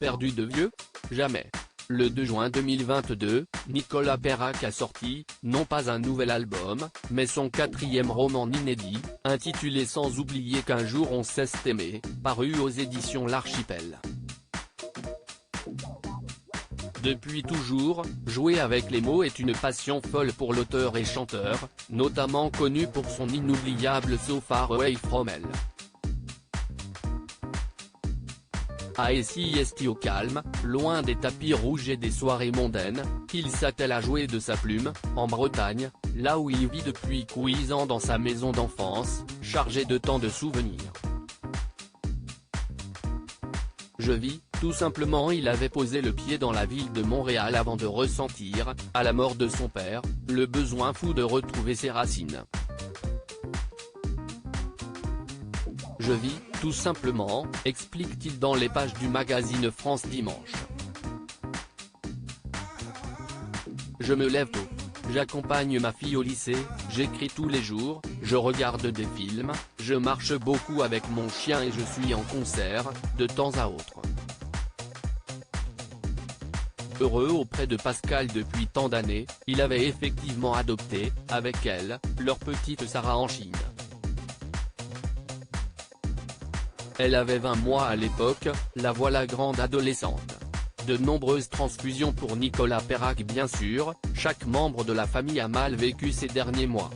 perdu de vieux? Jamais. Le 2 juin 2022, Nicolas Perrac a sorti, non pas un nouvel album, mais son 4e roman inédit, intitulé Sans oublier qu'un jour on cesse d'aimer, paru aux éditions L'Archipel. Depuis toujours, jouer avec les mots est une passion folle pour l'auteur et chanteur, notamment connu pour son inoubliable So Far Away From Hell. Est au calme, loin des tapis rouges et des soirées mondaines, qu'il s'attelle à jouer de sa plume, en Bretagne, là où il vit depuis 15 ans dans sa maison d'enfance, chargée de tant de souvenirs. Je vis, tout simplement. Il avait posé le pied dans la ville de Montréal avant de ressentir, à la mort de son père, le besoin fou de retrouver ses racines. Je vis, tout simplement, explique-t-il dans les pages du magazine France Dimanche. Je me lève tôt. J'accompagne ma fille au lycée, j'écris tous les jours, je regarde des films, je marche beaucoup avec mon chien et je suis en concert, de temps à autre. Heureux auprès de Pascal depuis tant d'années, il avait effectivement adopté, avec elle, leur petite Sarah en Chine. Elle avait 20 mois à l'époque, la voilà grande adolescente. De nombreuses transfusions pour Nicolas Perrac bien sûr, chaque membre de la famille a mal vécu ces derniers mois.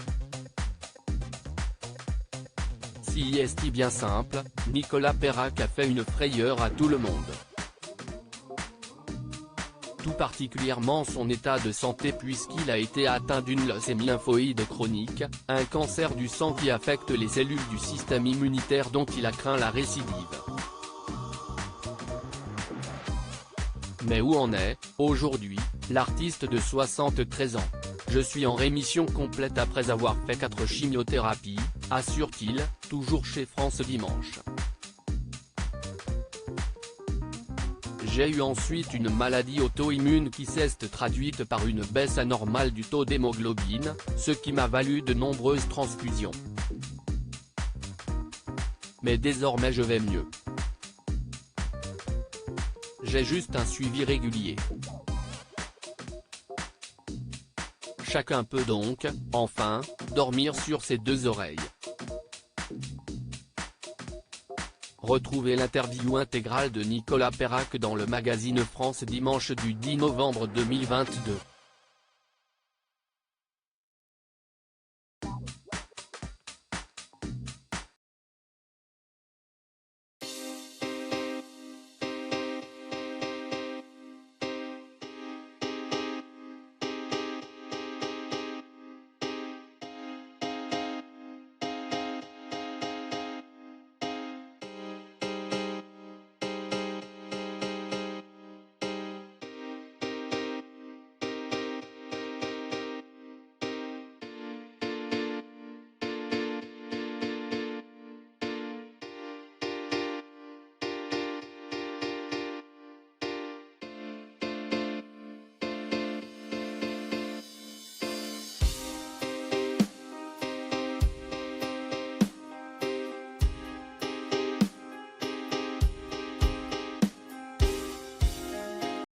Si est bien simple, Nicolas Perrac a fait une frayeur à tout le monde. Tout particulièrement son état de santé puisqu'il a été atteint d'une leucémie lymphoïde chronique, un cancer du sang qui affecte les cellules du système immunitaire dont il a craint la récidive. Mais où en est, aujourd'hui, l'artiste de 73 ans? Je suis en rémission complète après avoir fait 4 chimiothérapies, assure-t-il, toujours chez France Dimanche. J'ai eu ensuite une maladie auto-immune qui s'est traduite par une baisse anormale du taux d'hémoglobine, ce qui m'a valu de nombreuses transfusions. Mais désormais je vais mieux. J'ai juste un suivi régulier. Chacun peut donc, enfin, dormir sur ses 2 oreilles. Retrouvez l'interview intégrale de Nicolas Perrac dans le magazine France Dimanche du 10 novembre 2022.